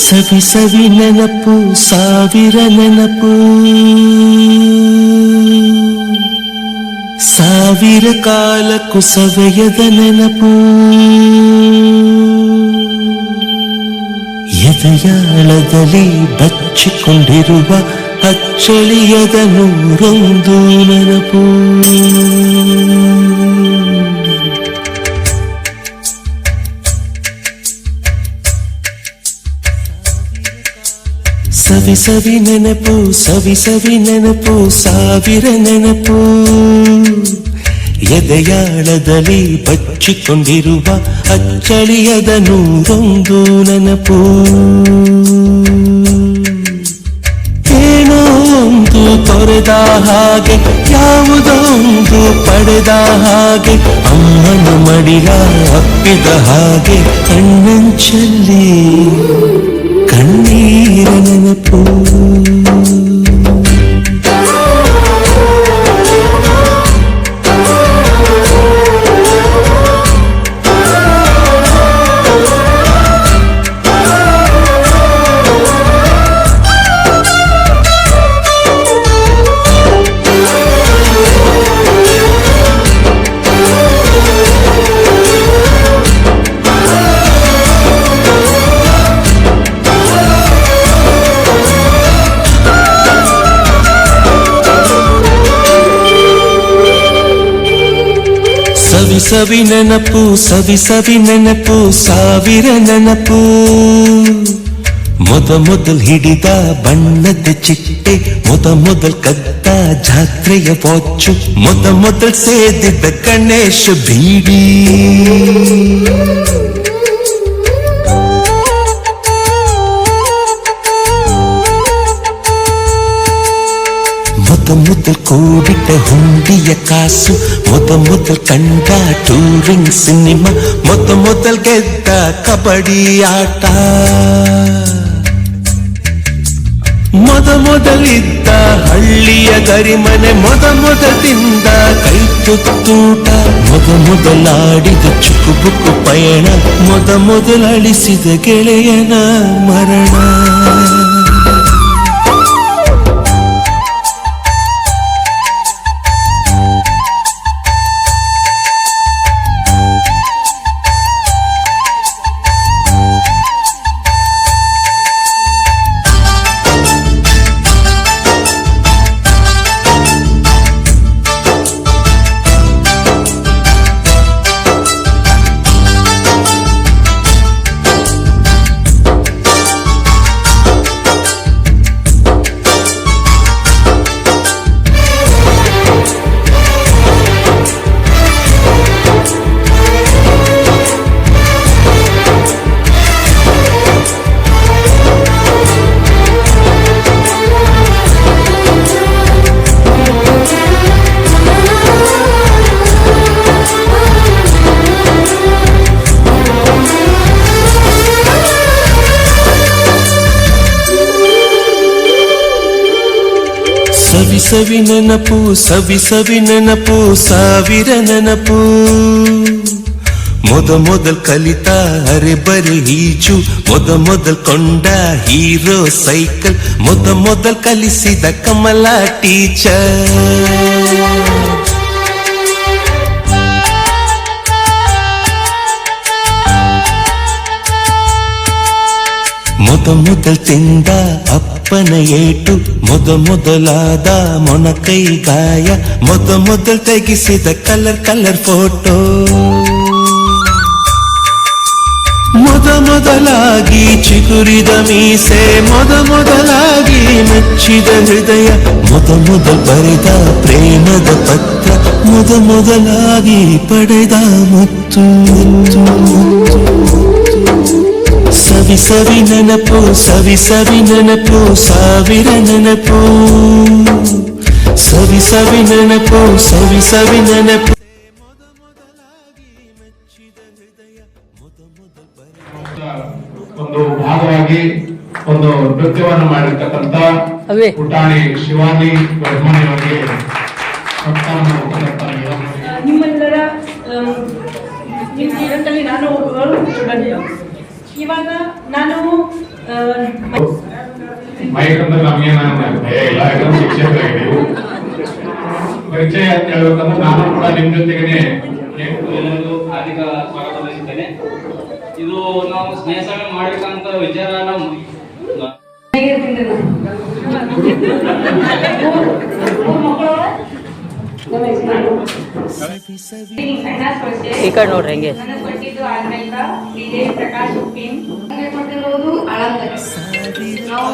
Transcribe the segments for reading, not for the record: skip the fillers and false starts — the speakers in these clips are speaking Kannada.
ಸವಿ ಸವಿ ನೆನಪು ಸಾವಿರ ನೆನಪು, ಸಾವಿರ ಕಾಲಕ್ಕೂ ಸವೆಯದ ನೆನಪು. ಎದೆಯಾಳದಲ್ಲಿ ಬಚ್ಚಿಕೊಂಡಿರುವ ಅಚ್ಚಳಿಯದ ನೂರೊಂದು ನೆನಪು. ಸವಿ ಸವಿ ನೆನಪು ಸವಿ ಸವಿ ನೆನಪು ಸಾವಿರ ನೆನಪು. ಎದೆಯಾಳದಲ್ಲಿ ಬಚ್ಚಿಕೊಂಡಿರುವ ಅಚ್ಚಳಿಯದ ನೂರೊಂದು ನೆನಪು. ಏನೋ ಒಂದು ತೊರೆದ ಹಾಗೆ, ಯಾವುದೋ ಒಂದು ಪಡೆದ ಹಾಗೆ, ಅಮ್ಮನ ಮಡಿಲ ಅಪ್ಪಿದ ಹಾಗೆ, ಕಣ್ಣಂಚಲ್ಲಿ ಕಣ್ಣೀರ ನೆನಪು. ಸವಿ ಸವಿ ನೆನಪು ಸವಿ ಸವಿ ನೆನಪು ಸಾವಿರ ನೆನಪು. ಮೊದಲು ಹಿಡಿದ ಬಣ್ಣದ ಚಿಟ್ಟೆ, ಮೊದಲು ಕದ್ದ ಜಾತ್ರೆಯ ವಾಚು, ಮೊದಲು ಸೇದಿದ್ದ ಗಣೇಶ ಬೀಡಿ. ಮೊದಲು ಕೂಡಿಟ್ಟ ಹುಂಡಿಯ ಕಾಸು, ಮೊದಲು ಕಂಡ ಟೂರಿಂಗ್ ಸಿನಿಮಾ, ಮೊದಲು ಗೆದ್ದ ಕಬಡ್ಡಿ ಆಟ, ಮೊದಲಿದ್ದ ಹಳ್ಳಿಯ ಗರಿಮನೆ, ಮೊದಲು ತಿಂದ ಕೈ ತುತ್ತೂಟ, ಮೊದಲಾಡಿದ ಚುಕುಬುಕು ಪಯಣ, ಮೊದಲು ಅಳಿಸಿದ ಗೆಳೆಯನ ಮರಣ. ಸವಿ ಸವಿ ನೆನಪು ಸವಿ ಸವಿ ನೆನಪು ಸಾವಿರ ನೆನಪು. ಮೊದಲು ಕಲಿತ ಅರೆಬರೆ ಈಜು, ಮೊದಲು ಕೊಂಡ ಹೀರೋ ಸೈಕಲ್, ಮೊದಲು ಕಲಿಸಿದ ಕಮಲ ಟೀಚರ್. ಮೊದಲು ತಿಂದ ಅಪ್ಪನ ಏಟು, ಮೊದಲಾದ ಮೊಣಕೈ ಗಾಯ, ಮೊದಲು ತೆಗೆಸಿದ ಕಲರ್ ಫೋಟೋ, ಮೊದಲಾಗಿ ಚಿಗುರಿದ ಮೀಸೆ, ಮೊದಲಾಗಿ ಮೆಚ್ಚಿದ ಹೃದಯ, ಮೊದಲು ಬರೆದ ಪ್ರೇಮದ ಪತ್ರ, ಮೊದಲಾಗಿ ಪಡೆದ ಮುತ್ತು. ಸವಿ ಸವಿ ನೆನಪು ಸವಿ ಸವಿ ನೆನಪು ಸಾವಿರ ನೆನಪು. ಸವಿ ಸವಿ ನೆನಪು ಸವಿ ಸವಿ ನೆನಪು. ಒಂದು ಭಾಗವಾಗಿ ಒಂದು ನೃತ್ಯವನ್ನು ಮಾಡಿರ್ತಕ್ಕಂಥ ಪುಟಾಣಿ ಶಿವಾನಿ ವರ್ಮನಿ ಅವರಿಗೆ ನಿಮ್ಮೆಲ್ಲರ ನಿಮ್ಮ ಜೀವನದಲ್ಲಿ ನಾನು ಸ್ಟೂಡೆಂಟ್. ಇವಾಗ ನಾನು ಮೈಕ್ ಅಂದ್ರೆ ನಮ್ಗೇನ ಭಯ ಇಲ್ಲ, ಯಾಕಂದ್ರೆ ಶಿಕ್ಷಕರಾಗಿ ನೀವು ಪರಿಚಯ ಅಂತ ಹೇಳ್ಬೇಕಂದ್ರೆ ನಾನು ಕೂಡ ನಿಮ್ ಜೊತೆಗೇನೆ ಎಲ್ಲರಿಗೂ ಹಾರ್ದಿಕ ಸ್ವಾಗತ ಬಯಸುತ್ತೇನೆ. ಇದು ನಾವು ಸ್ನೇಹ ಸಭೆ ಮಾಡ್ಬೇಕಂತ ವಿಚಾರ ನಾವು ಈ ಕಡೆ ನೋಡ್ರಿ ಹೆಂಗೆ ಕೊಟ್ಟಿದ್ದು ಆಲ್ಮೇಕ ವಿಜಯ್ ಪ್ರಕಾಶ್ ಉಪ್ಪಿನ್ ಕೊಟ್ಟಿರೋದು ಅಳಂದರಿ ನಾವು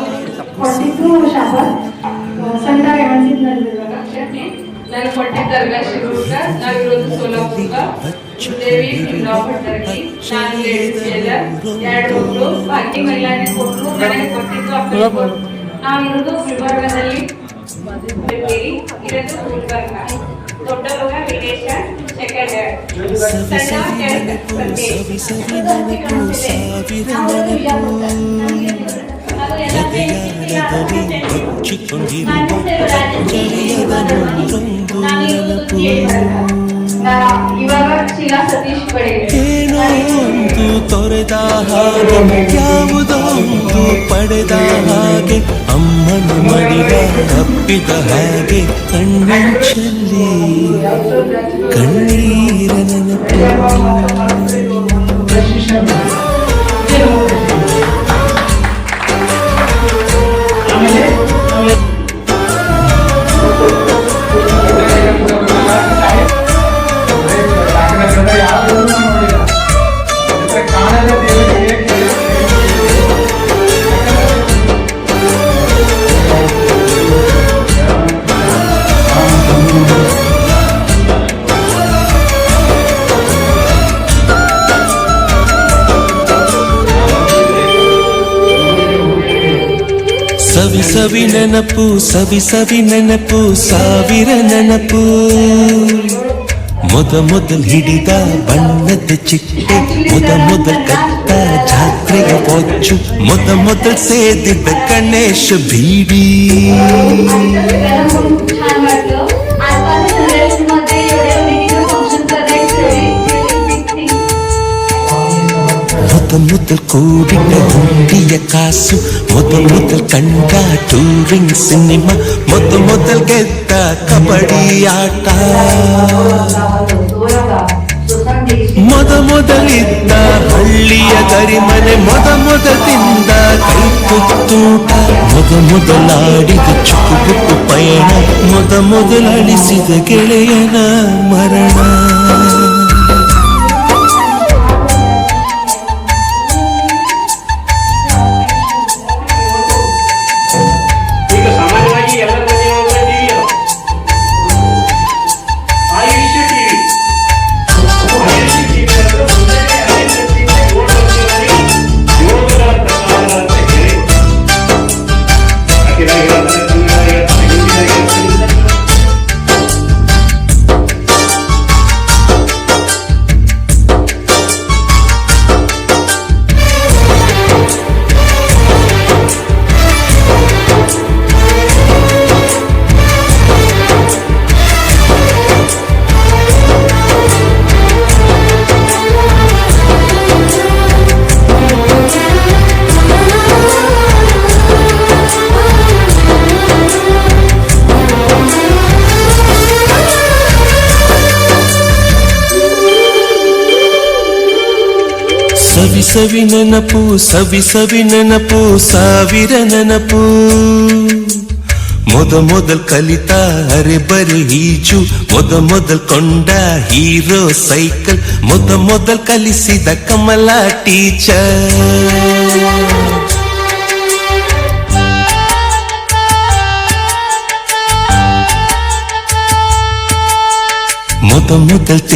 ಕೊಟ್ಟಿದ್ದು ಶಾಬಾದ್ ಸಂತ ರೇವಣಸಿದ್ ನಾನು ಕೊಟ್ಟಿದ್ದು ಅರ್ಗ ಶಿವೂರ್ಗ ನಾವಿರೋದು ಸೋಲಾಪುರ್ಗ ದೇವಿ ಭಟ್ರಗಿ ನಾನು ಟೇಲರ್ ಎರಡು ಮಕ್ಕಳು ಬಾಕಿ ಮಹಿಳೆಯರಿಗೆ ಕೊಟ್ಟರು ನನಗೆ ಕೊಟ್ಟಿದ್ದು ಅಪ್ಪ ನಾವಿರೋದು ಗುಲ್ಬರ್ಗದಲ್ಲಿ ಇರೋದು ಗುಲ್ಬರ್ಗ ದೊಡ್ಡ ಮಗ ವಿದೇಶ ಸೆಕೆಂಡ್ ಇವಾಗ ಶಿಲಾ ಸತೀಶ್ ಏನೋ ಒಂದು ತೊರೆದ ಹಾಗೆ ಯಾವುದೊಂದು ಪಡೆದ ಹಾಗೆ ಅಮ್ಮನ ಮಡಿಲ ತಪ್ಪಿದ ಹಾಗೆ ಕಣ್ಣಂಚಲ್ಲಿ ಕಣ್ಣೀರ ನೆನಪು. ಸವಿ ಸವಿ ನೆನಪು, ಸವಿ ಸವಿ ನೆನಪು, ಸಾವಿರ ನೆನಪು. ಮೊದಲ್ ಹಿಡಿದ ಬಣ್ಣದ ಚಿಟ್ಟೆ, ಮೊದಲ್ ಕತ್ತ ಜಾತ್ರೆಯ ಹೊಚ್ಚು, ಮೊದಲ್ ಸೇದಿದ್ದ ಗಣೇಶ ಬೀಡಿ. ಮೊದಲ್ ಕೂಡಿಟ್ಟ ಹುಂಡಿಯ ಕಾಸು, ಮೊದಲ್ ಕಂಡ ಟೂರಿಂಗ್ ಸಿನಿಮಾ, ಮೊದಲ್ ಗೆದ್ದ ಕಬಡ್ಡಿ ಆಟ, ಮೊದಲಿದ್ದ ಹಳ್ಳಿಯ ಗರಿಮನೆ, ಮೊದಲಿಂದ ಕೈ ತುತ್ತೂಟ, ಮೊದಲಾಡಿದ ಚುಕ್ಕುಬುಕ್ಕು ಪಯಣ, ಮೊದಲಳಿಸಿದ ಗೆಳೆಯನ ಮರಣ. ಸವಿ ಸವಿ ನೆನಪು, ಸವಿ ಸವಿ ನೆನಪು, ಸಾವಿರ ನೆನಪು. ಮೊದಲ್ ಕಲಿತ ಅರೆಬರೆ ಈಜು, ಮೊದಲ್ ಕೊಂಡ ಹೀರೋ ಸೈಕಲ್, ಮೊದಲ್ ಕಲಿಸಿದ ಕಮಲ ಟೀಚರ್. ಮೊದಲ್